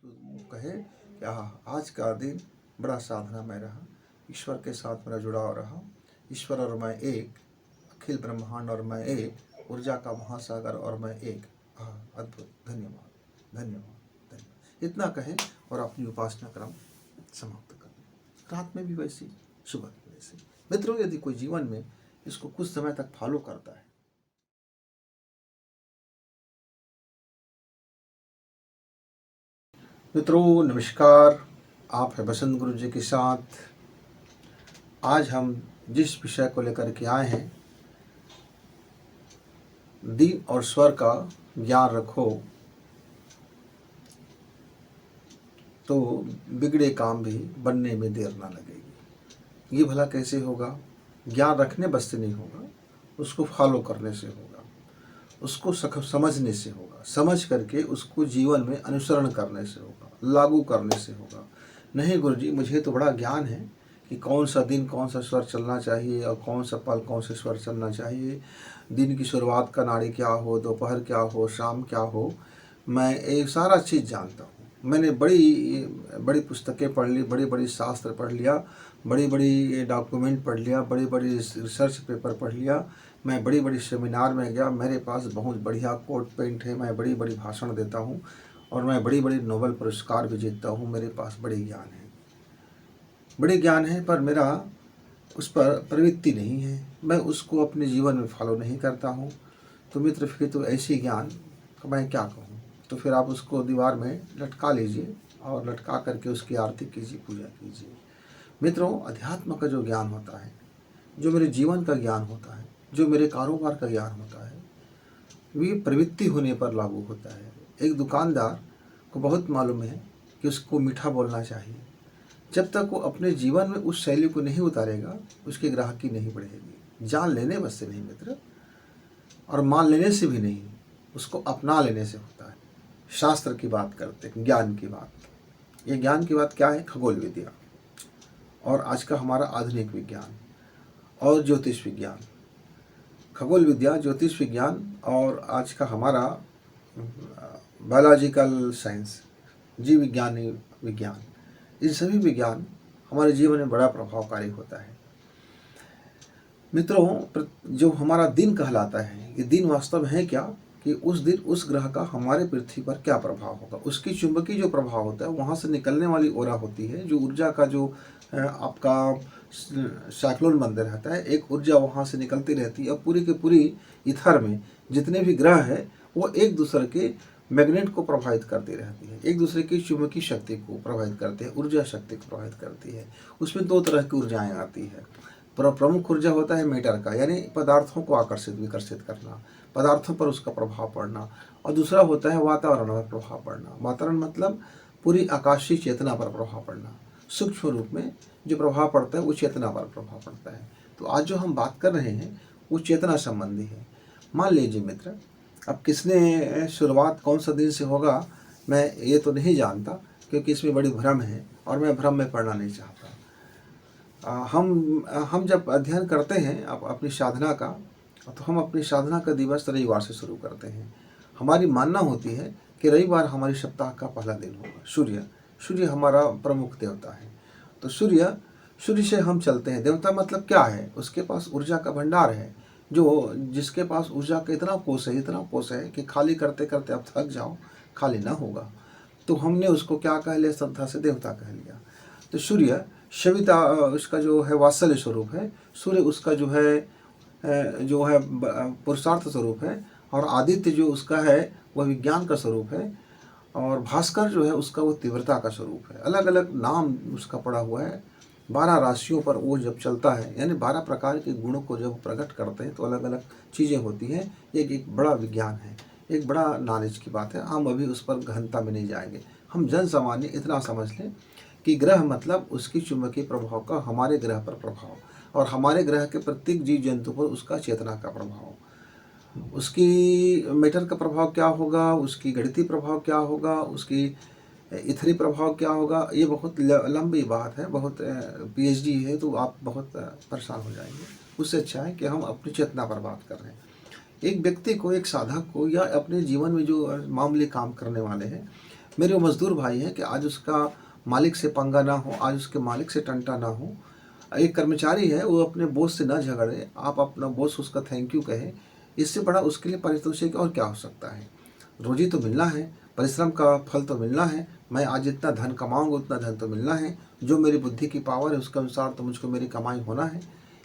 तो वो कहे कि आज का दिन बड़ा साधनामय रहा, ईश्वर के साथ मेरा जुड़ाव रहा, ईश्वर और मैं एक, अखिल ब्रह्मांड और मैं एक, ऊर्जा का महासागर और मैं एक। अद्भुत, धन्यवाद धन्यवाद धन्यवाद, इतना कहें और अपनी उपासना क्रम समाप्त करें। रात में भी वैसी, सुबह भी वैसी। मित्रों, यदि कोई जीवन में इसको कुछ समय तक फॉलो करता है, मित्रों नमस्कार, आप है बसंत गुरु जी के साथ। आज हम जिस विषय को लेकर के आए हैं, दिन और स्वर का ज्ञान रखो तो बिगड़े काम भी बनने में देर ना लगेगी। ये भला कैसे होगा? ज्ञान रखने बस से नहीं होगा, उसको फॉलो करने से होगा, उसको समझने से होगा, समझ करके उसको जीवन में अनुसरण करने से होगा, लागू करने से होगा। नहीं गुरुजी, मुझे तो बड़ा ज्ञान है कि कौन सा दिन कौन सा स्वर चलना चाहिए और कौन सा पल कौन से स्वर चलना चाहिए, दिन की शुरुआत का नाड़ी क्या हो, दोपहर क्या हो, शाम क्या हो, मैं ये सारा चीज़ जानता हूँ। मैंने बड़ी बड़ी पुस्तकें पढ़ ली, बड़ी बड़ी शास्त्र पढ़ लिया, बड़ी बड़ी डॉक्यूमेंट पढ़ लिया, बड़ी बड़ी रिसर्च पेपर पढ़ लिया, मैं बड़ी बड़ी सेमिनार में गया, मेरे पास बहुत बढ़िया कोट पेंट है, मैं बड़ी बड़ी भाषण देता हूँ और मैं बड़ी बड़ी नोबेल पुरस्कार भी जीतता हूँ। मेरे पास बड़ी ज्ञान है, बड़े ज्ञान है, पर मेरा उस पर प्रवृत्ति नहीं है, मैं उसको अपने जीवन में फॉलो नहीं करता हूँ। तो मित्र, फिर तो ऐसी ज्ञान मैं क्या कहूँ? तो फिर आप उसको दीवार में लटका लीजिए और लटका करके उसकी आरती कीजिए, पूजा कीजिए। मित्रों, अध्यात्म का जो ज्ञान होता है, जो मेरे जीवन का ज्ञान होता है, जो मेरे कारोबार का ज्ञान होता है, वे प्रवृत्ति होने पर लागू होता है। एक दुकानदार को बहुत मालूम है कि उसको मीठा बोलना चाहिए। जब तक वो अपने जीवन में उस शैली को नहीं उतारेगा, उसकी ग्राहकी नहीं बढ़ेगी। जान लेने बस से नहीं मित्र, और मान लेने से भी नहीं, उसको अपना लेने से होता है। शास्त्र की बात करते हैं, ज्ञान की बात। ये ज्ञान की बात क्या है? खगोल विद्या और आज का हमारा आधुनिक विज्ञान और ज्योतिष विज्ञान। खगोल विद्या, ज्योतिष विज्ञान और आज का हमारा बायोलॉजिकल साइंस, जीव विज्ञानी विज्ञान, इन सभी विज्ञान हमारे जीवन में बड़ा प्रभावकारी होता है। मित्रों, जो हमारा दिन कहलाता है, ये दिन वास्तव में है क्या कि उस दिन उस ग्रह का हमारे पृथ्वी पर क्या प्रभाव होगा, उसकी चुंबकीय जो प्रभाव होता है, वहाँ से निकलने वाली ओरा होती है, जो ऊर्जा का जो आपका साइक्लोन बनते रहता है, एक ऊर्जा वहाँ से निकलती रहती है और पूरी की पूरी इथर में जितने भी ग्रह है वो एक दूसरे के मैग्नेट को प्रभावित करती रहती है, एक दूसरे की चुंबकीय शक्ति को प्रभावित करती है, ऊर्जा शक्ति को प्रभावित करती है। उसमें दो तरह की ऊर्जाएँ आती है। प्रमुख ऊर्जा होता है मैटर का, यानी पदार्थों को आकर्षित विकर्षित करना, पदार्थों पर उसका प्रभाव पड़ना, और दूसरा होता है वातावरण पर प्रभाव पड़ना। वातावरण मतलब पूरी आकाशीय चेतना पर प्रभाव पड़ना। सूक्ष्म रूप में जो प्रभाव पड़ता है वो चेतना पर प्रभाव पड़ता है। तो आज जो हम बात कर रहे हैं वो चेतना संबंधी है। मान लीजिए मित्र, अब किसने शुरुआत कौन सा दिन से होगा मैं ये तो नहीं जानता, क्योंकि इसमें बड़ी भ्रम है और मैं भ्रम में पड़ना नहीं चाहता। हम जब अध्ययन करते हैं अपनी साधना का, तो हम अपनी साधना का दिवस रविवार से शुरू करते हैं। हमारी मानना होती है कि रविवार हमारी सप्ताह का पहला दिन होगा। सूर्य हमारा प्रमुख देवता है। तो सूर्य से हम चलते हैं। देवता मतलब क्या है? उसके पास ऊर्जा का भंडार है, जो जिसके पास ऊर्जा का इतना कोष है कि खाली करते करते आप थक जाओ, खाली ना होगा। तो हमने उसको क्या कह लिया? श्रद्धा से देवता कह लिया। तो सूर्य सविता उसका जो है वात्सल्य स्वरूप है, सूर्य उसका जो है पुरुषार्थ स्वरूप है, और आदित्य जो उसका है वह विज्ञान का स्वरूप है, और भास्कर जो है उसका वो तीव्रता का स्वरूप है। अलग अलग नाम उसका पड़ा हुआ है। 12 राशियों पर वो जब चलता है, यानी 12 प्रकार के गुणों को जब प्रकट करते हैं तो अलग अलग चीज़ें होती हैं। एक बड़ा विज्ञान है, एक बड़ा नॉलेज की बात है। हम अभी उस पर गहनता में नहीं जाएंगे। हम जन सामान्य इतना समझ लें कि ग्रह मतलब उसकी चुंबकीय प्रभाव का हमारे ग्रह पर प्रभाव, और हमारे ग्रह के प्रत्येक जीव जंतु पर उसका चेतना का प्रभाव। उसकी मैटर का प्रभाव क्या होगा, उसकी गणितीय प्रभाव क्या होगा, उसकी इथरी प्रभाव क्या होगा, ये बहुत लंबी बात है, बहुत पीएचडी है, तो आप बहुत परेशान हो जाएंगे। उससे अच्छा है कि हम अपनी चेतना पर बात कर रहे हैं। एक व्यक्ति को, एक साधक को, या अपने जीवन में जो मामूली काम करने वाले हैं, मेरे वो मज़दूर भाई हैं कि आज उसका मालिक से पंगा ना हो, आज उसके मालिक से टंटा ना हो। एक कर्मचारी है, वो अपने बॉस से ना झगड़े, आप अपना बॉस उसका थैंक यू कहे, इससे बड़ा उसके लिए पारितोषिक और क्या हो सकता है। रोज़ी तो मिलना है, परिश्रम का फल तो मिलना है। मैं आज जितना धन कमाऊँगा उतना धन तो मिलना है, जो मेरी बुद्धि की पावर है उसके अनुसार तो मुझको मेरी कमाई होना है।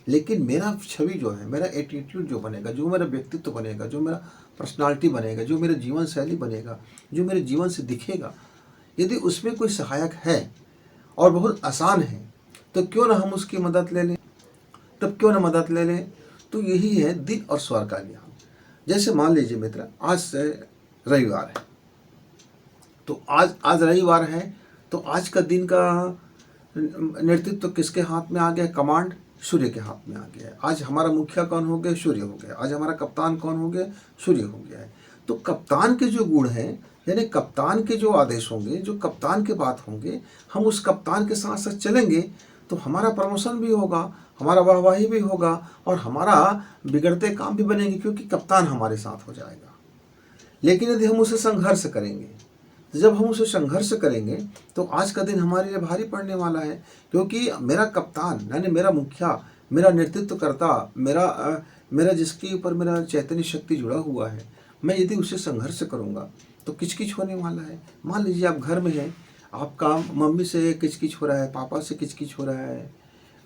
लेकिन मेरा छवि जो है, मेरा एटीट्यूड जो बनेगा, जो मेरा व्यक्तित्व बनेगा, जो मेरा पर्सनालिटी बनेगा, जो मेरा जीवन शैली बनेगा, जो मेरे जीवन से दिखेगा, यदि उसमें कोई सहायक है और बहुत आसान है, तो क्यों ना हम उसकी मदद ले लें। तब क्यों ना मदद ले लें। तो यही है दिन और स्वर का ज्ञान। जैसे मान लीजिए मित्र, आज से रविवार है, तो आज रविवार है, तो आज का दिन का नेतृत्व किसके हाथ में आ गया? कमांड सूर्य के हाथ में आ गया है। आज हमारा मुखिया कौन हो गया? सूर्य हो गया। आज हमारा कप्तान कौन हो गया? सूर्य हो गया है। तो कप्तान के जो गुण हैं, यानी कप्तान के जो आदेश होंगे, जो कप्तान के बात होंगे, हम उस कप्तान के साथ साथ चलेंगे तो हमारा प्रमोशन भी होगा, हमारा वाहवाही भी होगा और हमारा बिगड़ते काम भी बनेंगे, क्योंकि कप्तान हमारे साथ हो जाएगा। लेकिन यदि हम उसे संघर्ष करेंगे, तो जब हम उसे संघर्ष करेंगे तो आज का दिन हमारे लिए भारी पड़ने वाला है, क्योंकि मेरा कप्तान यानी मेरा मुखिया, मेरा नेतृत्व करता, मेरा जिसके ऊपर मेरा चैतन्य शक्ति जुड़ा हुआ है, मैं यदि उसे संघर्ष करूँगा तो किचकिच होने वाला है। मान लीजिए आप घर में हैं, आपका मम्मी से किचकिच हो रहा है, पापा से किचकिच हो रहा है,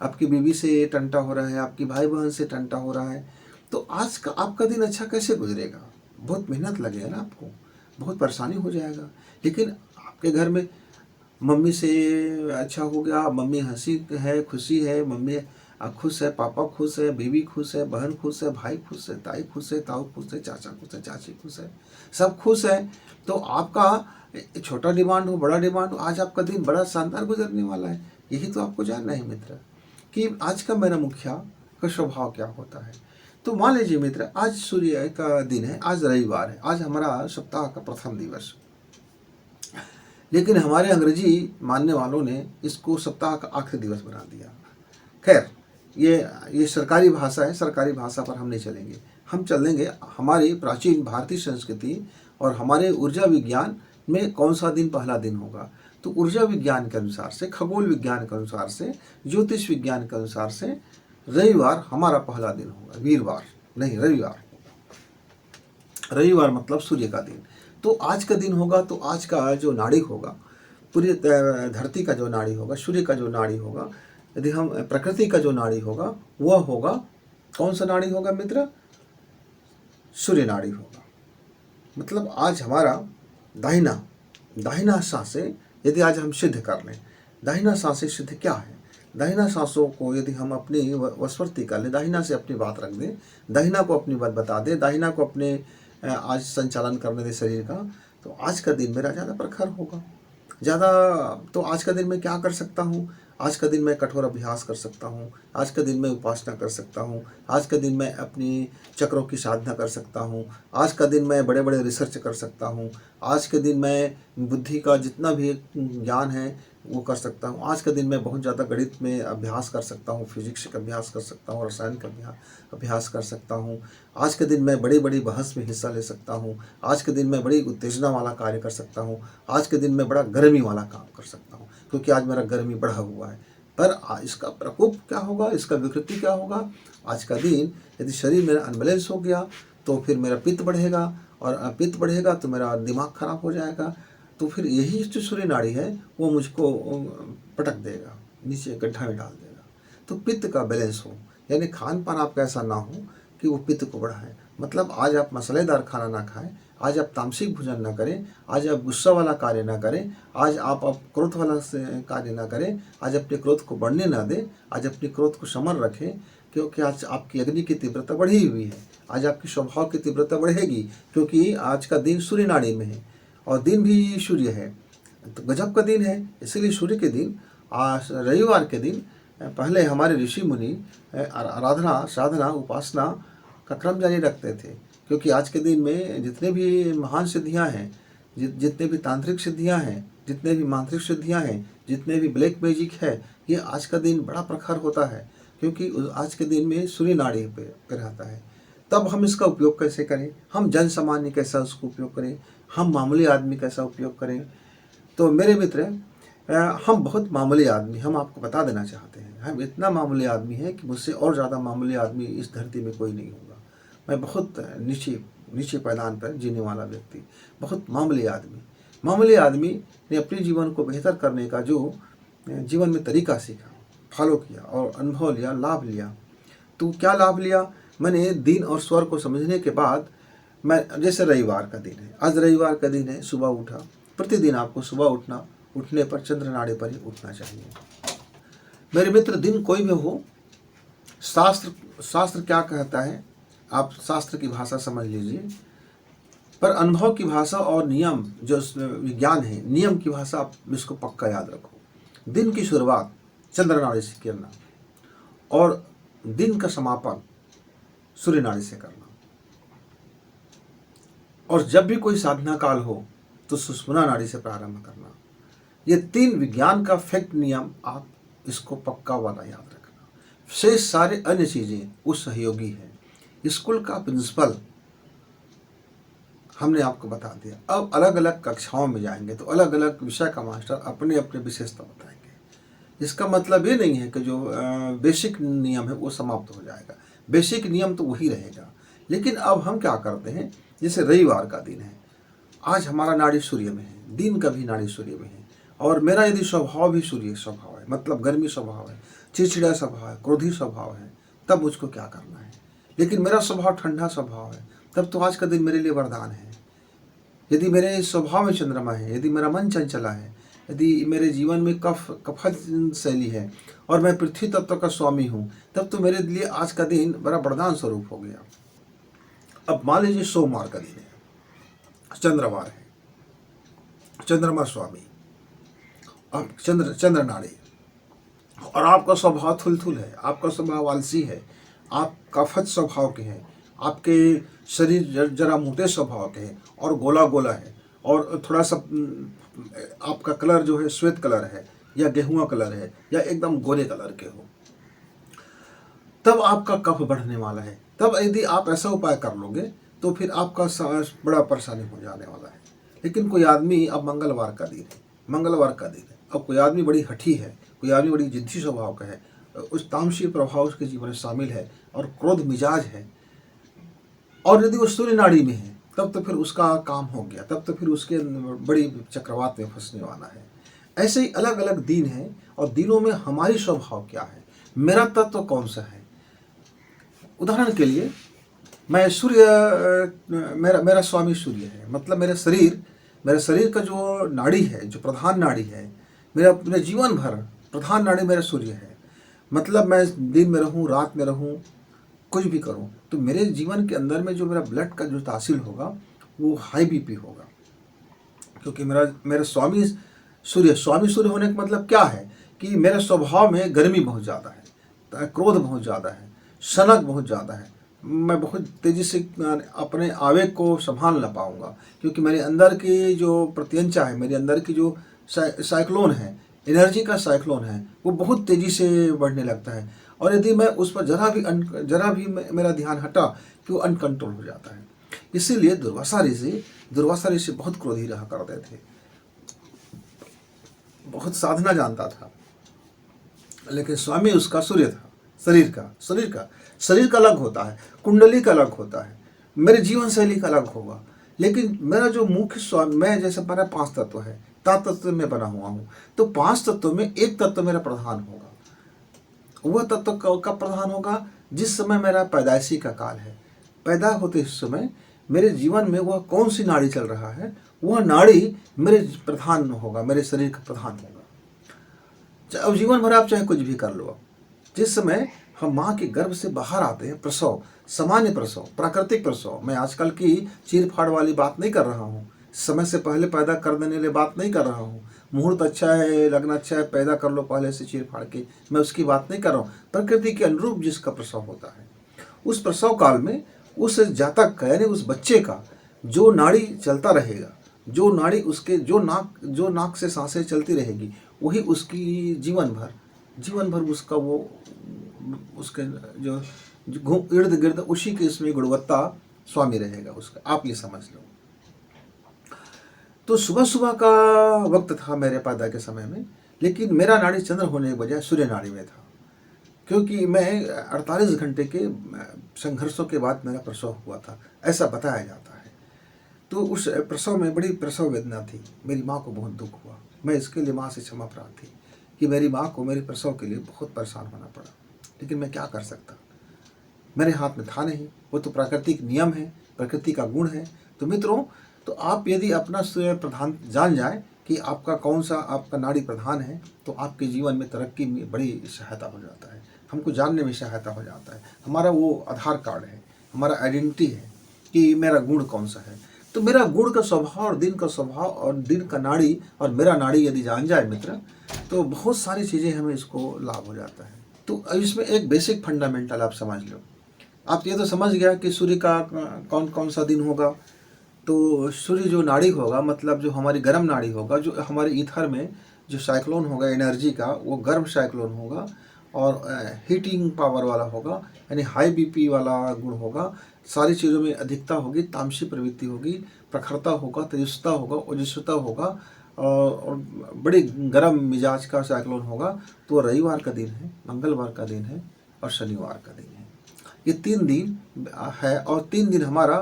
आपकी बीवी से टंटा हो रहा है, आपकी भाई बहन से टंटा हो रहा है, तो आज का आपका दिन अच्छा कैसे गुजरेगा? बहुत मेहनत लगेगा ना आपको, बहुत परेशानी हो जाएगा। लेकिन आपके घर में मम्मी से अच्छा हो गया, मम्मी हंसी है, खुशी है, मम्मी खुश है, पापा खुश है, बीवी खुश है, बहन खुश है, भाई खुश है, ताई खुश है, ताऊ खुश है, चाचा खुश है, चाची खुश है, सब खुश है। तो आपका छोटा डिमांड हो, बड़ा डिमांड हो, आज आपका दिन बड़ा शानदार गुजरने वाला है। यही तो आपको जानना है मित्र, कि आज का मेरा मुखिया का स्वभाव क्या होता है। तो मान लीजिए मित्र, आज सूर्य का दिन है, आज रविवार है, आज हमारा सप्ताह का प्रथम दिवस, लेकिन हमारे अंग्रेजी मानने वालों ने इसको सप्ताह का आखिरी दिवस बना दिया। खैर, ये सरकारी भाषा है, सरकारी भाषा पर हम नहीं चलेंगे, हम चलेंगे हमारी प्राचीन भारतीय संस्कृति और हमारे ऊर्जा विज्ञान में कौन सा दिन पहला दिन होगा। तो ऊर्जा विज्ञान के अनुसार से, खगोल विज्ञान के अनुसार से, ज्योतिष विज्ञान के अनुसार से रविवार हमारा पहला दिन होगा, वीरवार नहीं, रविवार। रविवार मतलब सूर्य का दिन। तो आज का दिन होगा, तो आज का जो नाड़ी होगा, पूरी धरती का जो नाड़ी होगा, सूर्य का जो नाड़ी होगा, यदि हम प्रकृति का जो नाड़ी होगा, वह होगा, कौन सा नाड़ी होगा मित्र? सूर्य नाड़ी होगा। मतलब आज हमारा दाहिना सांसें यदि आज हम सिद्ध कर लें, दाहिना सांसें सिद्ध क्या है? दाहिना सांसों को यदि हम अपनी वशवर्ती कर लें, दाहिना से अपनी बात रख दें, दाहिना को अपनी बात बता दें, दाहिना को अपने आज संचालन करने दें शरीर का, तो आज का दिन मेरा ज़्यादा प्रखर होगा। तो आज का दिन मैं क्या कर सकता हूँ? आज का दिन मैं कठोर अभ्यास कर सकता हूँ, आज का दिन मैं उपासना कर सकता हूँ, आज का दिन मैं अपनी चक्रों की साधना कर सकता हूँ, आज का दिन मैं बड़े बड़े रिसर्च कर सकता हूँ, आज के दिन मैं बुद्धि का जितना भी ज्ञान है वो कर सकता हूँ, आज का दिन मैं बहुत ज़्यादा गणित में अभ्यास कर सकता हूँ, फिजिक्स का अभ्यास कर सकता हूँ, रसायन का अभ्यास कर सकता हूँ, आज के दिन मैं बड़ी बड़ी बहस में हिस्सा ले सकता हूँ, आज के दिन मैं बड़ी उत्तेजना वाला कार्य कर सकता हूँ, आज के दिन मैं बड़ा गर्मी वाला काम कर सकता हूँ, क्योंकि आज मेरा गर्मी बढ़ा हुआ है। पर इसका प्रकोप क्या होगा, इसका विकृति क्या होगा? आज का दिन यदि शरीर मेरा अनबैलेंस हो गया तो फिर मेरा पित्त बढ़ेगा, और पित्त बढ़ेगा तो मेरा दिमाग खराब हो जाएगा। तो फिर यही जो सूर्य नाड़ी है वो मुझको पटक देगा, नीचे गड्ढा में डाल देगा। तो पित्त का बैलेंस हो, यानी खान पान आपका ऐसा ना हो कि वो पित्त को बढ़ाए। मतलब आज आप मसालेदार खाना ना खाएं, आज आप तामसिक भोजन ना करें, आज आप गुस्सा वाला कार्य ना करें, आज आप क्रोध वाला कार्य ना करें, आज अपने क्रोध को बढ़ने ना दें, आज अपने क्रोध को समर रखें, क्योंकि आज आपकी अग्नि की तीव्रता बढ़ी हुई है, आज आपकी स्वभाव की तीव्रता बढ़ेगी, क्योंकि आज का दिन सूर्य नाड़ी में है और दिन भी सूर्य है, तो गजब का दिन है। इसीलिए सूर्य के दिन, आज रविवार के दिन, पहले हमारे ऋषि मुनि आराधना, साधना, उपासना का क्रम जारी रखते थे, क्योंकि आज के दिन में जितने भी महान सिद्धियां हैं, जितने भी तांत्रिक सिद्धियां हैं, जितने भी मांत्रिक सिद्धियां हैं, जितने भी ब्लैक मैजिक है, ये आज का दिन बड़ा प्रखर होता है, क्योंकि आज के दिन में सूर्य नाड़ी पे रहता है। तब हम इसका उपयोग कैसे करें? हम जन सामान्य कैसा उसको उपयोग करें? हम मामूली आदमी कैसा उपयोग करें? तो मेरे मित्र, हम बहुत मामूली आदमी, हम आपको बता देना चाहते हैं, हम इतना मामूली आदमी हैं कि मुझसे और ज़्यादा मामूली आदमी इस धरती में कोई नहीं होगा। मैं बहुत नीचे नीचे पायदान पर जीने वाला व्यक्ति, बहुत मामूली आदमी ने अपने जीवन को बेहतर करने का जो जीवन में तरीका सीखा, फॉलो किया और अनुभव लिया, लाभ लिया। तो क्या लाभ लिया? मैंने दिन और स्वर को समझने के बाद, मैं जैसे रविवार का दिन है, आज रविवार का दिन है, सुबह उठा। प्रतिदिन आपको सुबह उठने पर चंद्र नाड़े पर ही उठना चाहिए। मेरे मित्र, दिन कोई भी हो, शास्त्र क्या कहता है, आप शास्त्र की भाषा समझ लीजिए, पर अनुभव की भाषा और नियम जो विज्ञान है, नियम की भाषा आप इसको पक्का याद रखो। दिन की शुरुआत चंद्र नाड़ी से करना और दिन का समापन सूर्य नाड़ी से करना, और जब भी कोई साधना काल हो तो सुषुम्ना नाड़ी से प्रारंभ करना। ये 3 विज्ञान का फैक्ट नियम, आप इसको पक्का वाला याद रखना। शेष सारे अन्य चीज़ें उस सहयोगी है। स्कूल का प्रिंसिपल हमने आपको बता दिया। अब अलग अलग कक्षाओं में जाएंगे तो अलग अलग विषय का मास्टर अपने अपने विशेषता बताएंगे। इसका मतलब ये नहीं है कि जो बेसिक नियम है वो समाप्त हो जाएगा, बेसिक नियम तो वही रहेगा। लेकिन अब हम क्या करते हैं, जैसे रविवार का दिन है, आज हमारा नाड़ी सूर्य में है, दिन का भी नाड़ी सूर्य में है, और मेरा यदि स्वभाव भी सूर्य स्वभाव है, मतलब गर्मी स्वभाव है, चिड़चिड़ा स्वभाव है, क्रोधी स्वभाव है, तब मुझको क्या करना है। लेकिन मेरा स्वभाव ठंडा स्वभाव है, तब तो आज का दिन मेरे लिए वरदान है। यदि मेरे स्वभाव में चंद्रमा है, यदि मेरा मन चंचला है, यदि मेरे जीवन में कफत शैली है और मैं पृथ्वी तत्व का स्वामी हूँ, तब तो मेरे लिए आज का दिन बड़ा वरदान स्वरूप हो गया। अब मान लीजिए सोमवार का दिन है, चंद्रवार है, चंद्रमा स्वामी, अब चंद्र नाड़ी, और आपका स्वभाव थुलथुल है, आपका स्वभाव आलसी है, आप कफत स्वभाव के हैं, आपके शरीर जरा मोटे स्वभाव के हैं और गोला गोला है, और थोड़ा सा आपका कलर जो है श्वेत कलर है या गेहुआ कलर है या एकदम गोरे कलर के हो, तब आपका कफ बढ़ने वाला है। तब यदि आप ऐसा उपाय कर लोगे तो फिर आपका बड़ा परेशानी हो जाने वाला है। लेकिन कोई आदमी, अब मंगलवार का दिन है, अब कोई आदमी बड़ी हठी है, कोई आदमी बड़ी जिद्दी स्वभाव का है, उस तामसी प्रभाव उसके जीवन में शामिल है और क्रोध मिजाज है, और यदि वो सूर्य नाड़ी में है, तब तो फिर उसका काम हो गया, तब तो फिर उसके बड़ी चक्रवात में फंसने वाला है। ऐसे ही अलग अलग दिन हैं, और दिनों में हमारी स्वभाव क्या है, मेरा तत्व कौन सा है। उदाहरण के लिए, मैं मेरा स्वामी सूर्य है, मतलब मेरे शरीर का जो नाड़ी है, जो प्रधान नाड़ी है, मेरे जीवन भर प्रधान नाड़ी मेरा सूर्य है। मतलब मैं दिन में रहूं, रात में रहूं, कुछ भी करूं, तो मेरे जीवन के अंदर में जो मेरा ब्लड का जो तासील होगा वो हाई बीपी होगा, क्योंकि मेरा स्वामी सूर्य होने का मतलब क्या है कि मेरे स्वभाव में गर्मी बहुत ज़्यादा है, क्रोध बहुत ज़्यादा है, सनक बहुत ज़्यादा है, मैं बहुत तेज़ी से अपने आवेग को संभाल ना पाऊँगा, क्योंकि मेरे अंदर की जो प्रत्यंचा है, मेरे अंदर की जो साइक्लोन है, एनर्जी का साइक्लोन है, वो बहुत तेज़ी से बढ़ने लगता है, और यदि मैं उस पर जरा भी मेरा ध्यान हटा कि वो अनकंट्रोल हो जाता है। इसीलिए दुर्वासा ऋषि बहुत क्रोधी रहा करते थे, बहुत साधना जानता था, लेकिन स्वामी उसका सूर्य था। शरीर का अलग होता है, कुंडली का अलग होता है, मेरे जीवन शैली का अलग होगा। लेकिन मेरा जो मुख्य स्वामी, मैं जैसे मेरा 5 तत्व है, 7 तत्व में बना हुआ हूँ, तो 5 तत्वों में एक तत्व मेरा प्रधान होगा। वह तत्व का प्रधान होगा जिस समय मेरा पैदाइशी का काल है, पैदा होते समय मेरे जीवन में वह कौन सी नाड़ी चल रहा है, वह नाड़ी मेरे प्रधान होगा, मेरे शरीर का प्रधान होगा। अब जीवन भर आप चाहे कुछ भी कर लो, जिस समय हम माँ के गर्भ से बाहर आते हैं, प्रसव, सामान्य प्रसव, प्राकृतिक प्रसव, मैं आजकल की चीर फाड़ वाली बात नहीं कर रहा हूँ, समय से पहले पैदा कर देने वाली बात नहीं कर रहा हूँ, मुहूर्त अच्छा है, लग्न अच्छा है, पैदा कर लो पहले से चीर फाड़ के, मैं उसकी बात नहीं कर रहा हूँ। प्रकृति के अनुरूप जिसका प्रसव होता है, उस प्रसव काल में उस जातक का, यानी उस बच्चे का जो नाड़ी चलता रहेगा, जो नाड़ी उसके जो नाक से सांसें चलती रहेगी, वही उसकी जीवन भर उसका वो उसके जो इर्द गिर्द उसी के इसमें गुणवत्ता स्वामी रहेगा उसका। आप ये समझ लो। तो सुबह सुबह का वक्त था मेरे पैदा के समय में, लेकिन मेरा नाड़ी चंद्र होने के बजाय सूर्य नाड़ी में था, क्योंकि मैं 48 घंटे के संघर्षों के बाद मेरा प्रसव हुआ था, ऐसा बताया जाता है। तो उस प्रसव में बड़ी प्रसव वेदना थी, मेरी माँ को बहुत दुख हुआ। मैं इसके लिए माँ से क्षमा प्रार्थी कि मेरी माँ को मेरे प्रसव के लिए बहुत परेशान होना पड़ा, लेकिन मैं क्या कर सकता, मेरे हाथ में था नहीं, वो तो प्राकृतिक नियम है, प्रकृति का गुण है। तो मित्रों, तो आप यदि अपना सूर्य प्रधान जान जाए कि आपका कौन सा आपका नाड़ी प्रधान है, तो आपके जीवन में तरक्की में बड़ी सहायता हो जाता है, हमको जानने में सहायता हो जाता है। हमारा वो आधार कार्ड है, हमारा आइडेंटिटी है कि मेरा गुण कौन सा है। तो मेरा गुण का स्वभाव और दिन का स्वभाव और दिन का नाड़ी और मेरा नाड़ी यदि जान जाए मित्र, तो बहुत सारी चीज़ें हमें इसको लाभ हो जाता है। तो इसमें एक बेसिक फंडामेंटल आप समझ लो। आप ये तो समझ गया कि सूर्य का कौन कौन सा दिन होगा। तो सूर्य जो नाड़ी होगा, मतलब जो हमारी गर्म नाड़ी होगा, जो हमारे ईथर में जो साइक्लोन होगा एनर्जी का, वो गर्म साइक्लोन होगा और हीटिंग पावर वाला होगा, यानी हाई बीपी वाला गुण होगा। सारी चीज़ों में अधिकता होगी, तामसी प्रवृत्ति होगी, प्रखरता होगा, तेजस्ता होगा, ओजस्विता होगा और बड़ी गर्म मिजाज का साइक्लोन होगा। तो रविवार का दिन है, मंगलवार का दिन है और शनिवार का दिन है। ये 3 दिन है और 3 दिन हमारा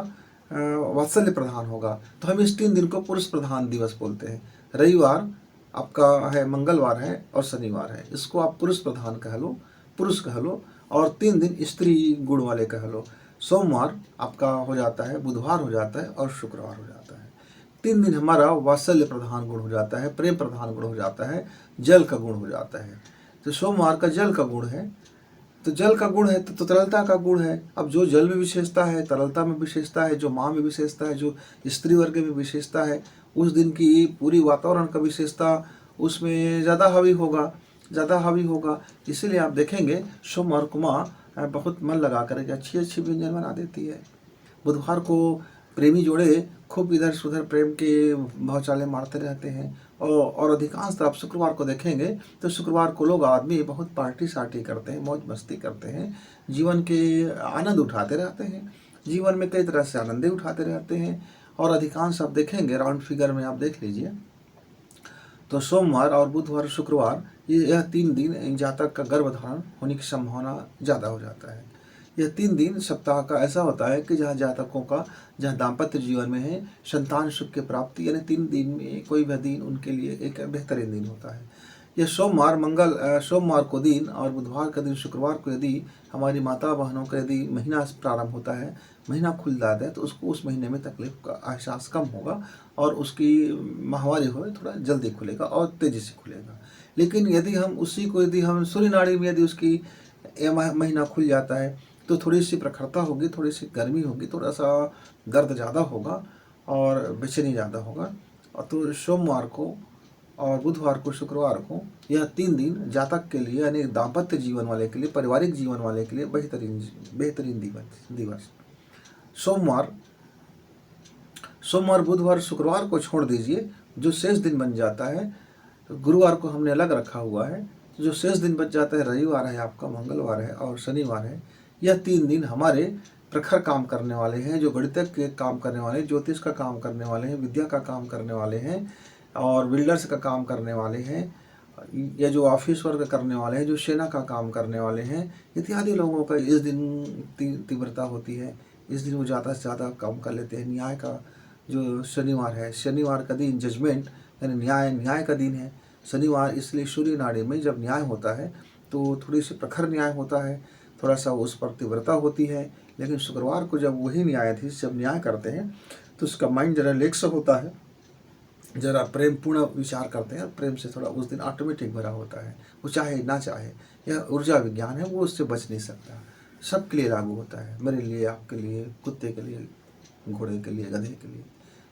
वात्सल्य प्रधान होगा। तो हम इस 3 दिन को पुरुष प्रधान दिवस बोलते हैं। रविवार आपका है, मंगलवार है और शनिवार है, इसको आप पुरुष प्रधान कह लो, पुरुष कह लो, और 3 दिन स्त्री गुण वाले कह लो। सोमवार आपका हो जाता है, बुधवार हो जाता है और शुक्रवार हो जाता है। 3 दिन हमारा वात्सल्य प्रधान गुण हो जाता है, प्रेम प्रधान गुण हो जाता है, जल का गुण हो जाता है। तो सोमवार का जल का गुण है, तो जल का गुण है तो तरलता का गुण है। अब जो जल में विशेषता है, तरलता में विशेषता है, जो माँ में विशेषता है, जो स्त्री वर्ग में विशेषता है, उस दिन की पूरी वातावरण का विशेषता उसमें ज़्यादा हावी होगा। इसीलिए आप देखेंगे सोमवार को माँ बहुत मन लगा करके अच्छी अच्छी व्यंजन बना देती है। बुधवार को प्रेमी जोड़े खूब इधर से उधर प्रेम के भौचाले मारते रहते हैं। और अधिकांशतः आप शुक्रवार को देखेंगे तो शुक्रवार को लोग आदमी बहुत पार्टी सार्टी करते हैं, मौज मस्ती करते हैं, जीवन के आनंद उठाते रहते हैं, जीवन में कई तरह से आनंदे उठाते रहते हैं। और अधिकांश आप देखेंगे राउंड फिगर में आप देख लीजिए, तो सोमवार और बुधवार शुक्रवार यह 3 दिन जातक का गर्भधारण होने की संभावना ज़्यादा हो जाता है। यह 3 दिन सप्ताह का ऐसा होता है कि जहाँ जातकों का जहाँ दाम्पत्य जीवन में है संतान सुख की प्राप्ति, यानी 3 दिन में कोई भी दिन उनके लिए एक बेहतरीन दिन होता है। यह सोमवार को दिन और बुधवार का दिन शुक्रवार को यदि हमारी माता बहनों का यदि महीना प्रारंभ होता है, महीना खुल जाता है, तो उसको उस महीने में तकलीफ का एहसास कम होगा और उसकी माहवारी हो थोड़ा जल्दी खुलेगा और तेज़ी से खुलेगा। लेकिन यदि हम सूर्य नाड़ी में यदि उसकी महीना खुल जाता है तो थोड़ी सी प्रखरता होगी, थोड़ी सी गर्मी होगी, थोड़ा सा दर्द ज़्यादा होगा और बेचैनी ज़्यादा होगा। और तो सोमवार को और बुधवार को शुक्रवार को यह 3 दिन जातक के लिए, यानी दाम्पत्य जीवन वाले के लिए, पारिवारिक जीवन वाले के लिए बेहतरीन दिवस। सोमवार बुधवार शुक्रवार को छोड़ दीजिए, जो शेष दिन बन जाता है, तो गुरुवार को हमने अलग रखा हुआ है, जो शेष दिन बच जाता है रविवार है आपका, मंगलवार है और शनिवार है। यह 3 दिन हमारे प्रखर काम करने वाले हैं, जो गणितज्ञ के काम करने वाले हैं, ज्योतिष का काम करने वाले हैं, विद्या का काम करने वाले हैं और बिल्डर्स का काम करने वाले हैं, या जो ऑफिस वर्क करने वाले हैं, जो सेना का काम करने वाले हैं, इत्यादि लोगों का इस दिन तीव्रता होती है। इस दिन वो ज़्यादा से ज़्यादा काम कर लेते हैं। न्याय का जो शनिवार है, शनिवार का दिन जजमेंट यानी न्याय का दिन है शनिवार, इसलिए सूर्य नाड़ी में जब न्याय होता है तो थोड़ी सी प्रखर न्याय होता है, थोड़ा सा उस पर तीव्रता होती है। लेकिन शुक्रवार को जब वही न्यायाधीश जब न्याय करते हैं तो उसका माइंड जरा रिलैक्स होता है, जरा प्रेम पूर्ण विचार करते हैं, प्रेम से थोड़ा उस दिन ऑटोमेटिक भरा होता है। वो चाहे ना चाहे, यह ऊर्जा विज्ञान है, वो उससे बच नहीं सकता, सबके लिए लागू होता है, मेरे लिए, आपके लिए, कुत्ते के लिए, घोड़े के लिए, गधे के लिए,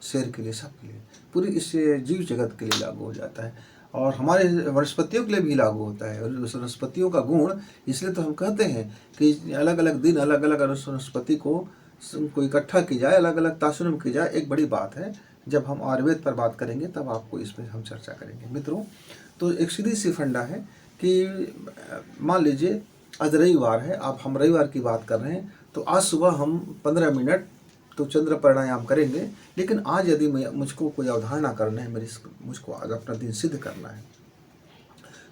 शेर के लिए, सबके लिए, पूरी इससे जीव जगत के लिए लागू हो जाता है। और हमारे वनस्पतियों के लिए भी लागू होता है। और उस वनस्पतियों का गुण, इसलिए तो हम कहते हैं कि अलग अलग दिन अलग अलग वनस्पति को इकट्ठा की जाए, अलग अलग तासुनुम की जाए, एक बड़ी बात है। जब हम आयुर्वेद पर बात करेंगे तब आपको इसमें हम चर्चा करेंगे मित्रों। तो एक सीधी सी फंडा है कि मान लीजिए आज रविवार है, आप हम रविवार की बात कर रहे हैं, तो आज सुबह हम 15 मिनट तो चंद्र प्राणायाम करेंगे। लेकिन आज यदि मुझको कोई अवधारणा करना है, मुझको आज अपना दिन सिद्ध करना है,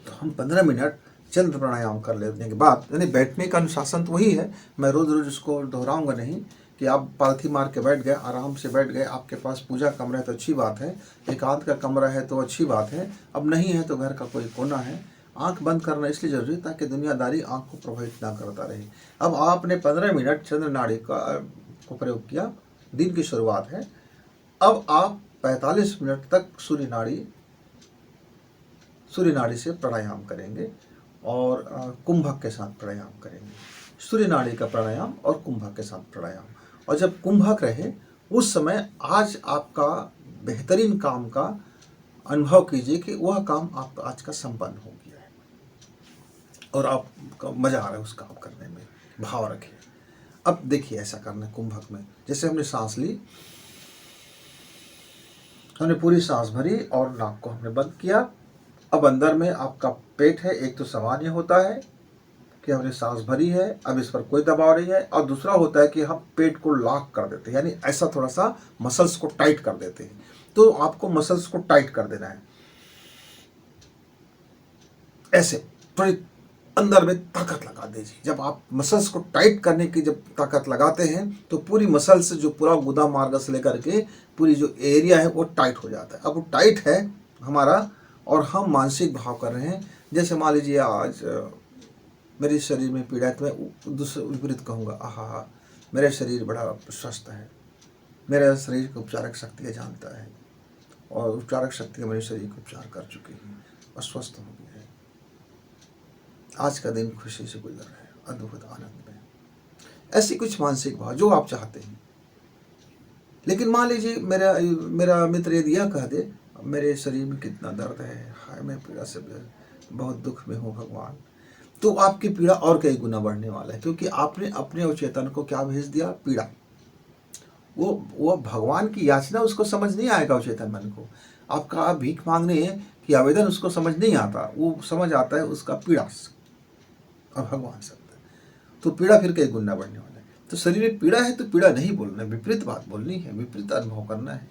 तो हम 15 मिनट चंद्र प्राणायाम कर लेने के बाद, यानी बैठने का अनुशासन तो वही है, मैं रोज़ रोज़ उसको दोहराऊंगा नहीं कि आप पालथी मार के बैठ गए, आराम से बैठ गए। आपके पास पूजा कमरा है तो अच्छी बात है, एकांत का कमरा है तो अच्छी बात है, अब नहीं है तो घर का कोई कोना है। आंख बंद करना इसलिए जरूरी है ताकि दुनियादारी आंख को प्रभावित ना करता रहे। अब आपने 15 मिनट चंद्र नाड़ी को प्रयोग किया, दिन की शुरुआत है। अब आप 45 मिनट तक सूर्य नाड़ी से प्राणायाम करेंगे और कुंभक के साथ प्राणायाम करेंगे। सूर्य नाड़ी का प्राणायाम और कुंभक के साथ प्राणायाम। और जब कुंभक रहे उस समय आज आपका बेहतरीन काम का अनुभव कीजिए कि वह काम आप आज का संपन्न हो गया है और आपका मजा आ रहा है उस काम करने में, भाव रखिए। अब देखिए ऐसा करना है कुंभक में, जैसे हमने सांस ली, हमने पूरी सांस भरी और नाक को हमने बंद किया। अब अंदर में आपका पेट है, एक तो सामान्य होता है कि हमने सांस भरी है, अब इस पर कोई दबाव नहीं है, और दूसरा होता है कि हम पेट को लॉक कर देते हैं, यानी ऐसा थोड़ा सा मसल्स को टाइट कर देते हैं। तो आपको मसल्स को टाइट कर देना है, ऐसे थोड़ी अंदर में ताकत लगा दीजिए। जब आप मसल्स को टाइट करने की जब ताकत लगाते हैं तो पूरी मसल्स, जो पूरा गुदा मार्ग से लेकर के पूरी जो एरिया है वो टाइट हो जाता है। अब वो टाइट है हमारा और हम मानसिक भाव कर रहे हैं। जैसे मान लीजिए आज मेरे शरीर में पीड़ा है तो मैं दूसरे विपरीत कहूँगा, आहा मेरा शरीर बड़ा स्वस्थ है, मेरे शरीर की उपचारक शक्ति जानता है और उपचारक शक्ति मेरे शरीर को उपचार कर चुकी है और स्वस्थ हो गया है। आज का दिन खुशी से गुजर रहा है, अद्भुत आनंद में। ऐसी कुछ मानसिक भाव जो आप चाहते हैं। लेकिन मान लीजिए मेरा मित्र यदि यह कह दे मेरे शरीर में कितना दर्द है, हाय मैं पीड़ा से बहुत दुख में हूँ भगवान, तो आपकी पीड़ा और कई गुना बढ़ने वाला है, क्योंकि आपने अपने अवचेतन को क्या भेज दिया, पीड़ा। वो भगवान की याचना उसको समझ नहीं आएगा अवचेतन मन को। आपका भीख मांगने की आवेदन उसको समझ नहीं आता, वो समझ आता है उसका पीड़ा और भगवान शब्द। तो पीड़ा फिर कई गुना बढ़ने वाला है। तो शरीर में पीड़ा है तो पीड़ा नहीं बोलना है, विपरीत बात बोलनी है, विपरीत अनुभव करना है।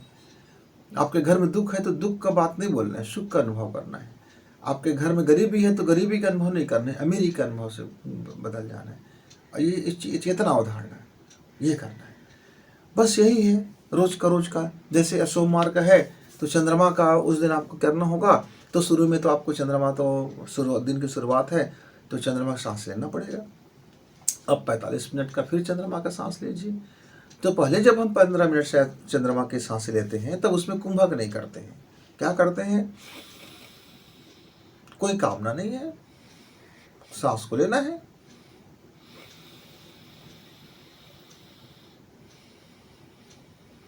आपके घर में दुख है तो दुख का बात नहीं बोलना है, सुख का अनुभव करना है। आपके घर में गरीबी है तो गरीबी का अनुभव नहीं करना है, अमीरी का अनुभव से बदल जाना है। और ये चेतना अवधारणा है, ये करना है। बस यही है रोज का। जैसे सोमवार का है तो चंद्रमा का उस दिन आपको करना होगा। तो शुरू में तो आपको चंद्रमा तो दिन की शुरुआत है तो चंद्रमा का सांस लेना पड़ेगा। अब 45 मिनट का फिर चंद्रमा का सांस लीजिए। तो पहले जब हम 15 मिनट से चंद्रमा की सांसें लेते हैं तब उसमें कुंभक नहीं करते हैं। क्या करते हैं, कोई कामना नहीं है, सांस को लेना है,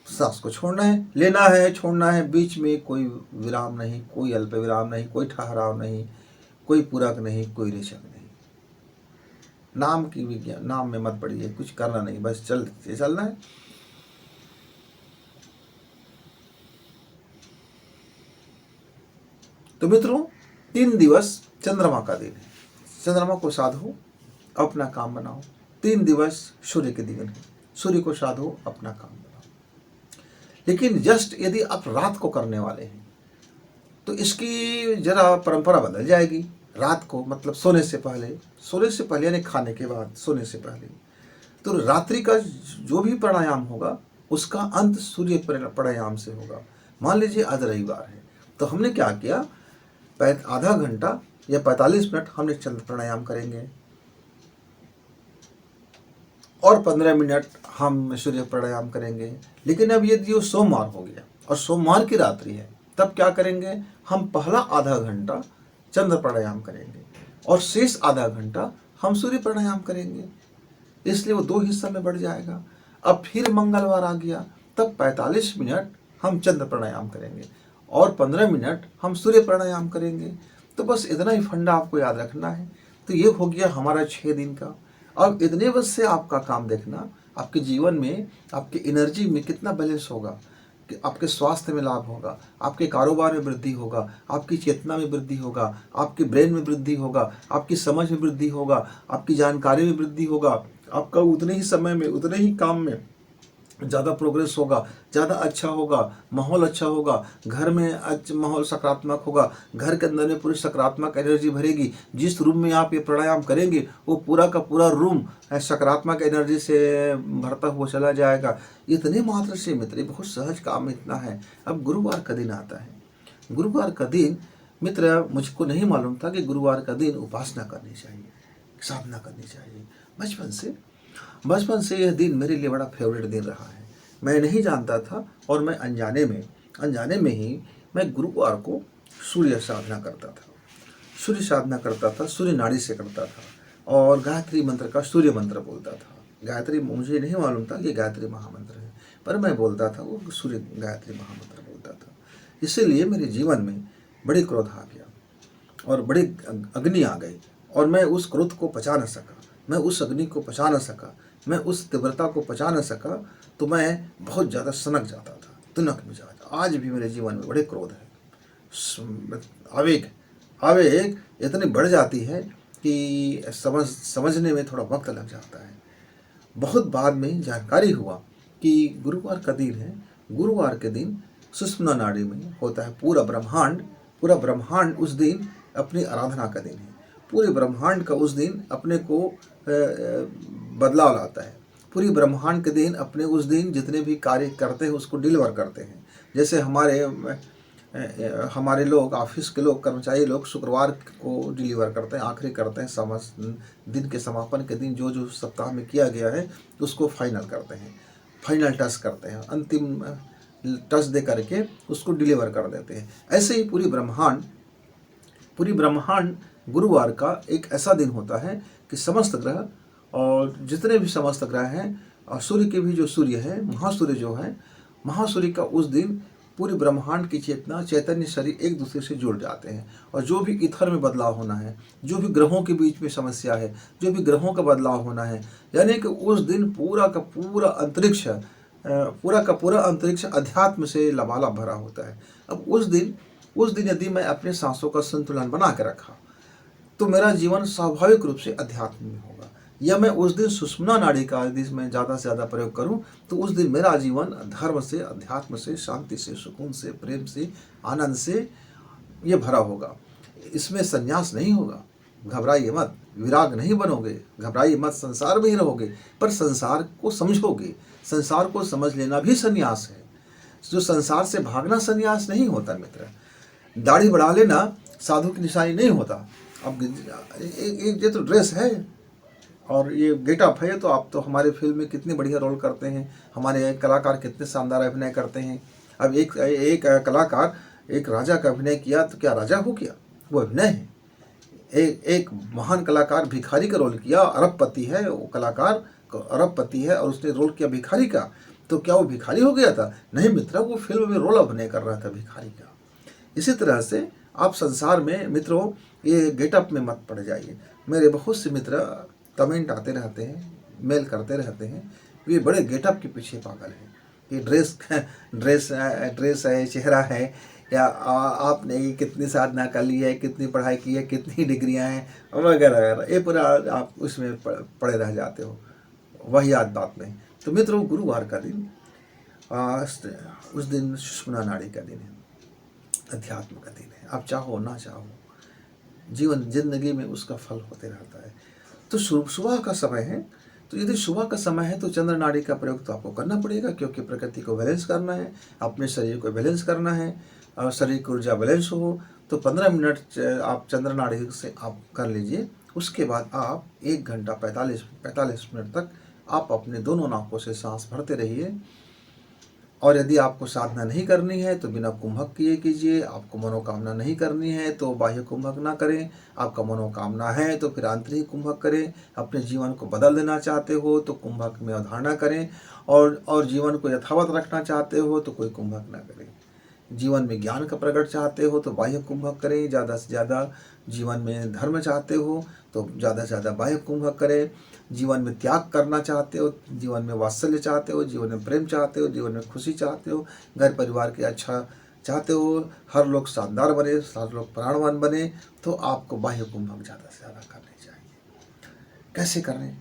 सांस को छोड़ना है, लेना है, छोड़ना है, बीच में कोई विराम नहीं, कोई अल्प विराम नहीं, कोई ठहराव नहीं, कोई पूरक नहीं, कोई रेचक नहीं। नाम की विज्ञान, नाम में मत पड़िए, कुछ करना नहीं, बस चलना है। तो मित्रों 3 दिवस चंद्रमा का दिन है, चंद्रमा को साधो, अपना काम बनाओ। 3 दिवस सूर्य के दिन है, सूर्य को साधो, अपना काम बनाओ। लेकिन जस्ट यदि आप रात को करने वाले हैं तो इसकी जरा परंपरा बदल जाएगी। रात को मतलब सोने से पहले यानी खाने के बाद, सोने से पहले। तो रात्रि का जो भी प्राणायाम होगा उसका अंत सूर्य प्राणायाम से होगा। मान लीजिए आज रविवार है तो हमने क्या किया, आधा घंटा या 45 मिनट हमने चंद्र प्राणायाम करेंगे और 15 मिनट हम सूर्य प्राणायाम करेंगे। लेकिन अब यदि वो सोमवार हो गया और सोमवार की रात्रि है तब क्या करेंगे, हम पहला आधा घंटा चंद्र प्राणायाम करेंगे और शेष आधा घंटा हम सूर्य प्राणायाम करेंगे। इसलिए वो 2 हिस्सा में बढ़ जाएगा। अब फिर मंगलवार आ गया तब 45 मिनट हम चंद्र प्राणायाम करेंगे और 15 मिनट हम सूर्य प्राणायाम करेंगे। तो बस इतना ही फंडा आपको याद रखना है। तो ये हो गया हमारा 6 दिन का। अब इतने बस से आपका काम देखना, आपके जीवन में, आपके एनर्जी में कितना बैलेंस होगा, कि आपके स्वास्थ्य में लाभ होगा, आपके कारोबार में वृद्धि होगा, आपकी चेतना में वृद्धि होगा, आपके ब्रेन में वृद्धि होगा, आपकी समझ में वृद्धि होगा, आपकी जानकारी में वृद्धि होगा, आपका उतने ही समय में, उतने ही काम में ज़्यादा प्रोग्रेस होगा, ज़्यादा अच्छा होगा, माहौल अच्छा होगा, घर में माहौल सकारात्मक होगा, घर के अंदर में पूरी सकारात्मक एनर्जी भरेगी। जिस रूम में आप ये प्राणायाम करेंगे वो पूरा का पूरा रूम सकारात्मक एनर्जी से भरता हुआ चला जाएगा। इतने मात्र से मित्र, ये बहुत सहज काम इतना है। अब गुरुवार का दिन आता है। गुरुवार का दिन मित्र, मुझको नहीं मालूम था कि गुरुवार का दिन उपासना करनी चाहिए, साधना करनी चाहिए। बचपन से यह दिन मेरे लिए बड़ा फेवरेट दिन रहा है। मैं नहीं जानता था और मैं अनजाने में ही मैं गुरुवार को सूर्य साधना करता था। सूर्य नाड़ी से करता था और गायत्री मंत्र का सूर्य मंत्र बोलता था। गायत्री मुझे नहीं मालूम था कि गायत्री महामंत्र है, पर मैं बोलता था वो सूर्य गायत्री महामंत्र बोलता था। इसीलिए मेरे जीवन में बड़ी क्रोध आ गया और बड़ी अग्नि आ गई और मैं उस क्रोध को पचा न सका, मैं उस अग्नि को पचा न सका, मैं उस तीव्रता को पचा न सका, तो मैं बहुत ज़्यादा सनक जाता था, तुनक मिजाज। आज भी मेरे जीवन में बड़े क्रोध है, आवेग इतनी बढ़ जाती है कि समझने में थोड़ा वक्त लग जाता है। बहुत बाद में जानकारी हुआ कि गुरुवार का दिन है। गुरुवार के दिन सुषुम्ना नाड़ी में होता है पूरा ब्रह्मांड उस दिन अपनी आराधना का दिन है। पूरे ब्रह्मांड का उस दिन अपने को बदलाव लाता है। पूरी ब्रह्मांड के दिन अपने उस दिन जितने भी कार्य करते हैं उसको डिलीवर करते हैं। जैसे हमारे लोग, ऑफिस के लोग, कर्मचारी लोग शुक्रवार को डिलीवर करते हैं, आखिरी करते हैं, दिन के समापन के दिन जो सप्ताह में किया गया है उसको फाइनल करते हैं, फाइनल टच करते हैं, अंतिम टच दे करके उसको डिलीवर कर देते हैं। ऐसे ही पूरी ब्रह्मांड गुरुवार का एक ऐसा दिन होता है कि समस्त ग्रह और जितने भी समस्त ग्रह हैं और सूर्य के भी जो सूर्य है, महासूर्य का उस दिन पूरी ब्रह्मांड की चैतन्य शरीर एक दूसरे से जुड़ जाते हैं। और जो भी ईथर में बदलाव होना है, जो भी ग्रहों के बीच में समस्या है, जो भी ग्रहों का बदलाव होना है, यानी कि उस दिन पूरा का पूरा अंतरिक्ष अध्यात्म से लबालब भरा होता है। अब उस दिन यदि मैं अपने सांसों का संतुलन बना के रखा तो मेरा जीवन स्वाभाविक रूप से अध्यात्म में होगा। या मैं उस दिन सुषुम्ना नाड़ी का यदि मैं ज़्यादा से ज़्यादा प्रयोग करूं तो उस दिन मेरा जीवन धर्म से, अध्यात्म से, शांति से, सुकून से, प्रेम से, आनंद से ये भरा होगा। इसमें संन्यास नहीं होगा, घबराइए मत, विराग नहीं बनोगे, घबराइए मत, संसार में ही रहोगे पर संसार को समझोगे। संसार को समझ लेना भी संन्यास है। जो संसार से भागना संन्यास नहीं होता मित्र। दाढ़ी बढ़ा लेना साधु की निशानी नहीं होता। अब ये तो ड्रेस है और ये गेटअप है, तो आप तो हमारे फिल्म में कितनी बढ़िया रोल करते हैं, हमारे कलाकार कितने शानदार अभिनय करते हैं। अब एक कलाकार एक राजा का अभिनय किया तो क्या राजा हो गया? वो अभिनय है। एक महान कलाकार भिखारी का रोल किया, अरबपति है वो कलाकार, अरबपति है और उसने रोल किया भिखारी का, तो क्या वो भिखारी हो गया था? नहीं मित्र, वो फिल्म में रोल अभिनय कर रहा था भिखारी का। इसी तरह से आप संसार में मित्रों ये गेटअप में मत पड़ जाइए। मेरे बहुत से मित्र कमेंट आते रहते हैं, मेल करते रहते हैं, ये बड़े गेटअप के पीछे पागल हैं। ये ड्रेस है, चेहरा है, या आपने कितनी साधना कर ली है, कितनी पढ़ाई की है, कितनी डिग्रियां हैं वगैरह वगैरह, ये पूरा आप उसमें पड़े रह जाते हो, वही याद बात नहीं। तो मित्रों गुरुवार का दिन उस दिन सुषुम्ना नाड़ी का दिन है, अध्यात्म का दिन है। आप चाहो ना चाहो जिंदगी में उसका फल होते रहता है। तो सुबह का समय है, तो यदि सुबह का समय है तो चंद्र नाड़ी का प्रयोग तो आपको करना पड़ेगा, क्योंकि प्रकृति को बैलेंस करना है, अपने शरीर को बैलेंस करना है और शरीर की ऊर्जा बैलेंस हो। तो 15 मिनट आप चंद्र नाड़ी से आप कर लीजिए। उसके बाद आप 1 घंटा 45 मिनट तक आप अपने दोनों नाकों से सांस भरते रहिए। और यदि आपको साधना नहीं करनी है तो बिना कुंभक किए कीजिए। आपको मनोकामना नहीं करनी है तो बाह्य कुंभक ना करें। आपका मनोकामना है तो फिर आंतरिक कुंभक करें। अपने जीवन को बदल देना चाहते हो तो कुंभक में अवधारणा करें, और जीवन को यथावत रखना चाहते हो तो कोई कुंभक ना करें। जीवन में ज्ञान का प्रकट चाहते हो तो बाह्य कुंभक करें। ज़्यादा से ज़्यादा जीवन में धर्म चाहते हो तो ज़्यादा से ज़्यादा बाह्य कुंभक करें। जीवन में त्याग करना चाहते हो, जीवन में वात्सल्य चाहते हो, जीवन में प्रेम चाहते हो, जीवन में खुशी चाहते हो, घर परिवार के अच्छा चाहते हो, हर लोग शानदार बने, हर लोग प्राणवान बने, तो आपको बाह्य कुंभक ज़्यादा से ज़्यादा करने चाहिए। कैसे करें?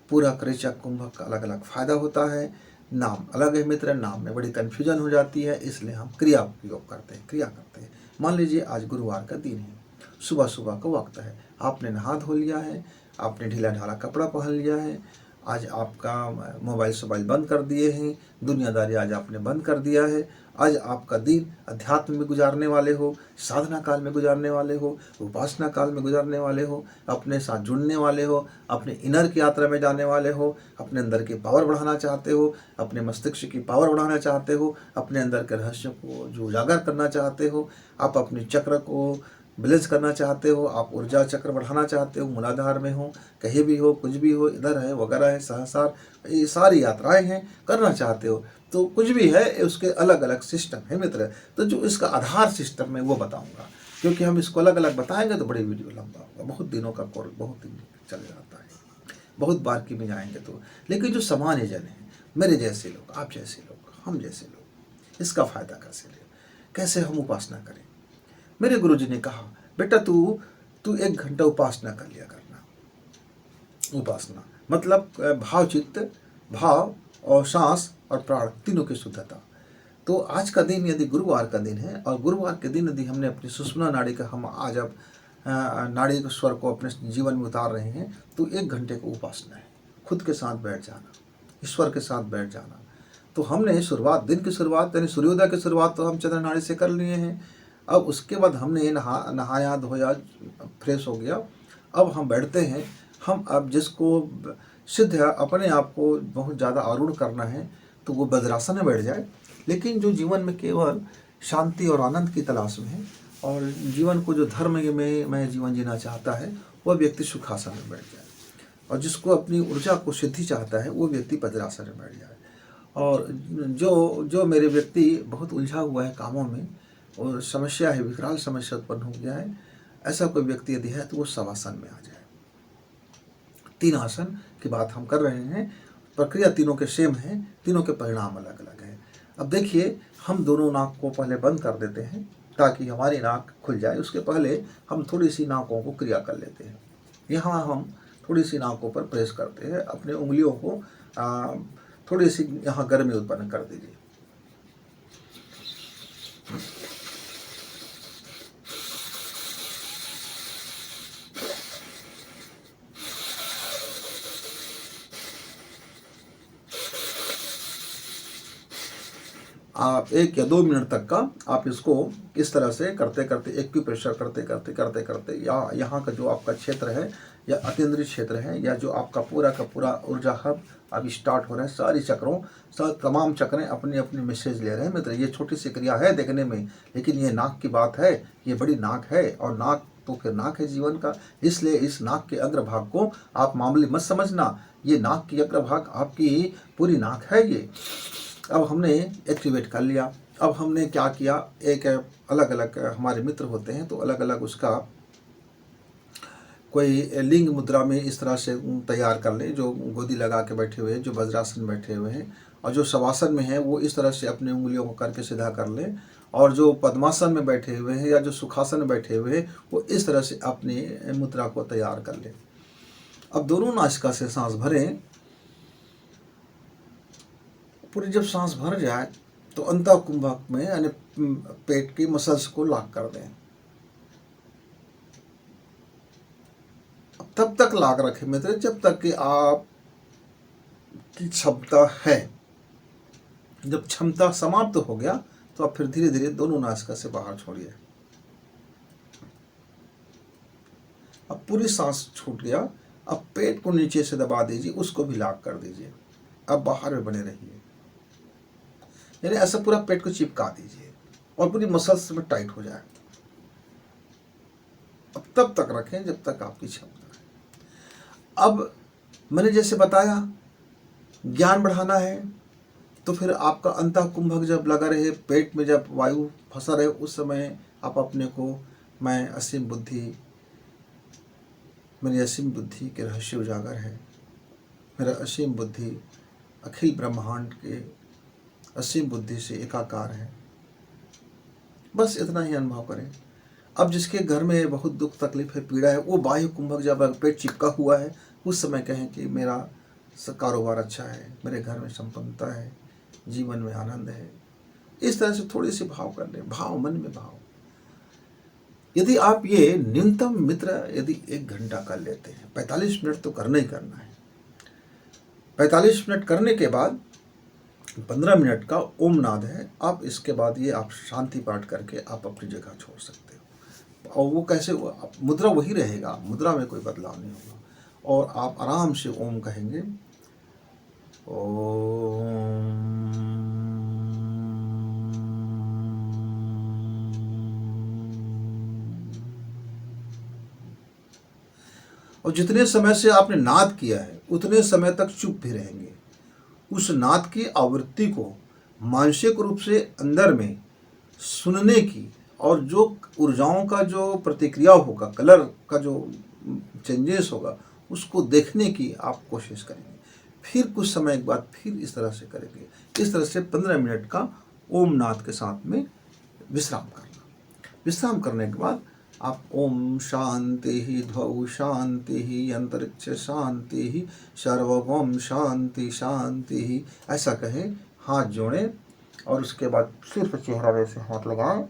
पूरा कृचक कुंभक का अलग अलग फ़ायदा होता है। नाम अलग है मित्र, नाम में बड़ी कन्फ्यूजन हो जाती है, इसलिए हम क्रिया उपयोग करते हैं, क्रिया करते हैं। मान लीजिए आज गुरुवार का दिन है, सुबह सुबह का वक्त है, आपने नहा धो लिया है, आपने ढीला ढाला कपड़ा पहन लिया है, आज आपका मोबाइल बंद कर दिए हैं, दुनियादारी आज आपने बंद कर दिया है। आज आपका दिन अध्यात्म में गुजारने वाले हो, साधना काल में गुजारने वाले हो, उपासना काल में गुजारने वाले हो, अपने साथ जुड़ने वाले हो, अपने इनर की यात्रा में जाने वाले हो, अपने अंदर की पावर बढ़ाना चाहते हो, अपने मस्तिष्क की पावर बढ़ाना चाहते हो, अपने अंदर के रहस्य को जो उजागर करना चाहते हो, आप अपने चक्र को बैलेंस करना चाहते हो, आप ऊर्जा चक्र बढ़ाना चाहते हो, मूलाधार में हो, कहीं भी हो, कुछ भी हो, इधर है वगैरह है, सहसार, ये सारी यात्राएं हैं, करना चाहते हो, तो कुछ भी है, उसके अलग अलग सिस्टम है मित्र। तो जो इसका आधार सिस्टम मैं वो बताऊंगा, क्योंकि हम इसको अलग अलग बताएंगे तो बड़ी वीडियो लंबा होगा, बहुत दिनों का कोर्स बहुत दिन चल जाता है, बहुत बार की में जाएंगे तो। लेकिन जो सामान्य जन है, मेरे जैसे लोग, आप जैसे लोग, हम जैसे लोग, इसका फायदा कैसे लें, कैसे हम उपासना करें। मेरे गुरुजी ने कहा, बेटा तू 1 घंटा उपासना कर लिया करना। उपासना मतलब भाव चित्त, भाव और सांस और प्राण तीनों की शुद्धता। तो आज का दिन यदि गुरुवार का दिन है, और गुरुवार के दिन यदि हमने अपनी सुषुम्ना नाड़ी का, हम आज अब नाड़ी के स्वर को अपने जीवन में उतार रहे हैं, तो 1 घंटे को उपासना है, खुद के साथ बैठ जाना, ईश्वर के साथ बैठ जाना। तो हमने शुरुआत, दिन की शुरुआत यानी सूर्योदय की शुरुआत तो हम चंद्र नाड़ी से कर लिए हैं। अब उसके बाद हमने नहाया धोया, फ्रेश हो गया, अब हम बैठते हैं। हम अब जिसको सिद्ध है अपने आप को बहुत ज़्यादा आरूढ़ करना है तो वो वज्रासन में बैठ जाए, लेकिन जो जीवन में केवल शांति और आनंद की तलाश में है और जीवन को जो धर्म में जीवन जीना चाहता है, वह व्यक्ति सुखासन में बैठ जाए, और जिसको अपनी ऊर्जा को सिद्धि चाहता है वो व्यक्ति वज्रासन में बैठ जाए। और जो मेरे व्यक्ति बहुत उलझा हुआ है कामों में और समस्या है, विकराल समस्या उत्पन्न हो गया है, ऐसा कोई व्यक्ति यदि है तो वो शवासन में आ जाए। 3 आसन की बात हम कर रहे हैं, प्रक्रिया तीनों के सेम है, तीनों के परिणाम अलग अलग हैं। अब देखिए, हम दोनों नाक को पहले बंद कर देते हैं ताकि हमारी नाक खुल जाए। उसके पहले हम थोड़ी सी नाकों को क्रिया कर लेते हैं। यहाँ हम थोड़ी सी नाकों पर प्रेस करते हैं, अपने उंगलियों को थोड़ी सी यहाँ गर्मी उत्पन्न कर दीजिए। आप 1 या 2 मिनट तक का आप इसको इस तरह से करते करते, एक्यूप्रेशर करते करते या यहाँ का जो आपका क्षेत्र है या अतीन्द्रिय क्षेत्र है या जो आपका पूरा का पूरा ऊर्जा हब अभी स्टार्ट हो रहा है, सारी चक्रों, तमाम चक्रें अपनी अपनी मैसेज ले रहे हैं मित्र। ये छोटी सी क्रिया है देखने में, लेकिन ये नाक की बात है, ये बड़ी नाक है, और नाक तो फिर नाक है जीवन का। इसलिए इस नाक के अग्रभाग को आप मामूली मत समझना, ये नाक की अग्रभाग आपकी पूरी नाक है ये। अब हमने एक्टिवेट कर लिया। अब हमने क्या किया, एक अलग अलग हमारे मित्र होते हैं तो अलग अलग उसका कोई लिंग मुद्रा में इस तरह से तैयार कर ले, जो गोदी लगा के बैठे हुए हैं, जो वज्रासन में बैठे हुए हैं, और जो शवासन में है वो इस तरह से अपने उंगलियों को करके सीधा कर ले, और जो पद्मासन में बैठे हुए हैं या जो सुखासन में बैठे हुए हैं वो इस तरह से अपनी मुद्रा को तैयार कर ले। अब दोनों नासिका से सांस भरें। पूरी जब सांस भर जाए तो अंतः कुंभक में यानी पेट की मसल्स को लॉक कर दें। तब तक लॉक रखें मित्र जब तक कि आप की क्षमता है। जब क्षमता समाप्त हो गया तो आप फिर धीरे धीरे दोनों नासिका से बाहर छोड़िए। अब पूरी सांस छूट गया, अब पेट को नीचे से दबा दीजिए, उसको भी लॉक कर दीजिए। अब बाहर में बने रहिए, यानी ऐसा पूरा पेट को चिपका दीजिए और पूरी मसल्स में टाइट हो जाए। अब तब तक रखें जब तक आपकी क्षमता है। अब मैंने जैसे बताया, ज्ञान बढ़ाना है तो फिर आपका अंतः कुंभक जब लगा रहे, पेट में जब वायु फंसा रहे, उस समय आप अपने को मैं असीम बुद्धि, मेरी असीम बुद्धि के रहस्य उजागर है, मेरा असीम बुद्धि अखिल ब्रह्मांड के असीम बुद्धि से एकाकार है, बस इतना ही अनुभव करें। अब जिसके घर में बहुत दुख तकलीफ है, पीड़ा है, वो बाह्य कुंभक जब पेट चिपका हुआ है, उस समय कहें कि मेरा कारोबार अच्छा है, मेरे घर में संपन्नता है, जीवन में आनंद है। इस तरह से थोड़ी सी भाव कर लें, भाव मन में भाव। यदि आप ये न्यूनतम मित्र यदि 1 घंटा कर लेते हैं, 45 मिनट तो करना ही करना है। 45 मिनट करने के बाद 15 मिनट का ओम नाद है। आप इसके बाद ये आप शांति पाठ करके आप अपनी जगह छोड़ सकते हो। और वो कैसे, मुद्रा वही रहेगा, मुद्रा में कोई बदलाव नहीं होगा। और आप आराम से ओम कहेंगे, ओम। और जितने समय से आपने नाद किया है उतने समय तक चुप भी रहेंगे। उस नाद की आवृत्ति को मानसिक रूप से अंदर में सुनने की, और जो ऊर्जाओं का जो प्रतिक्रिया होगा, कलर का जो चेंजेस होगा, उसको देखने की आप कोशिश करेंगे। फिर कुछ समय के बाद फिर इस तरह से करेंगे। इस तरह से 15 मिनट का ओम नाद के साथ में विश्राम करना। विश्राम करने के बाद आप ओम शांति ही ध्वौ शांति ही अंतरिक्ष शांति ही सर्वगम शांति शांति ही ऐसा कहें, हाथ जोड़ें और उसके बाद सिर्फ चेहरा वैसे हाथ लगाएं।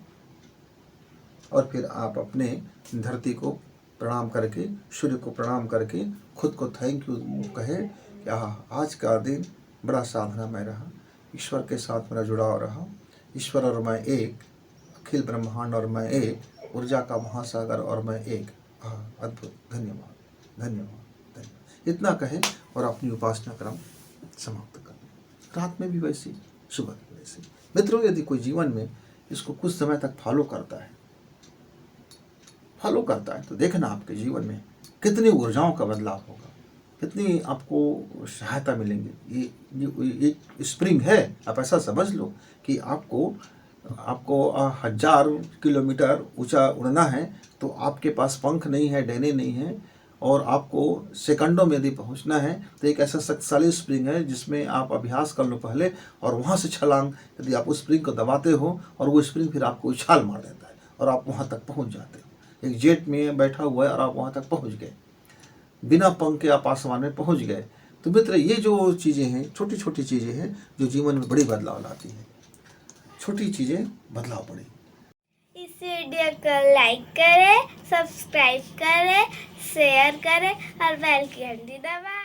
और फिर आप अपने धरती को प्रणाम करके, सूर्य को प्रणाम करके खुद को थैंक यू कहें कि आज का दिन बड़ा साधनामय रहा, ईश्वर के साथ मेरा जुड़ाव रहा, ईश्वर और मैं एक, अखिल ब्रह्मांड और मैं एक, ऊर्जा का महासागर और मैं एक, अद्भुत, धन्यवाद धन्यवाद धन्यवाद, इतना कहें और अपनी उपासना क्रम समाप्त करें। रात में भी वैसे, सुबह भी वैसे। मित्रों, यदि कोई जीवन में इसको कुछ समय तक फॉलो करता है तो देखना आपके जीवन में कितनी ऊर्जाओं का बदलाव होगा, कितनी आपको सहायता मिलेंगी। ये एक स्प्रिंग है, आप ऐसा समझ लो कि आपको 1000 किलोमीटर ऊंचा उड़ना है, तो आपके पास पंख नहीं है, डैने नहीं है, और आपको सेकंडों में यदि पहुंचना है तो एक ऐसा शक्तिशाली स्प्रिंग है जिसमें आप अभ्यास कर लो पहले, और वहां से छलांग, यदि आप उस स्प्रिंग को दबाते हो और वो स्प्रिंग फिर आपको उछाल मार देता है और आप वहां तक पहुंच जाते हो। एक जेट में बैठा हुआ है और आप वहां तक पहुंच गए, बिना पंख के आप आसमान में पहुंच गए। तो मित्र, ये जो चीज़ें हैं, छोटी छोटी चीज़ें हैं जो जीवन में बड़ी बदलाव लाती हैं। छोटी चीज़ें बदलाव पड़ी। इस वीडियो को लाइक करें, सब्सक्राइब करें, शेयर करें और बेल की घंटी दबाएं।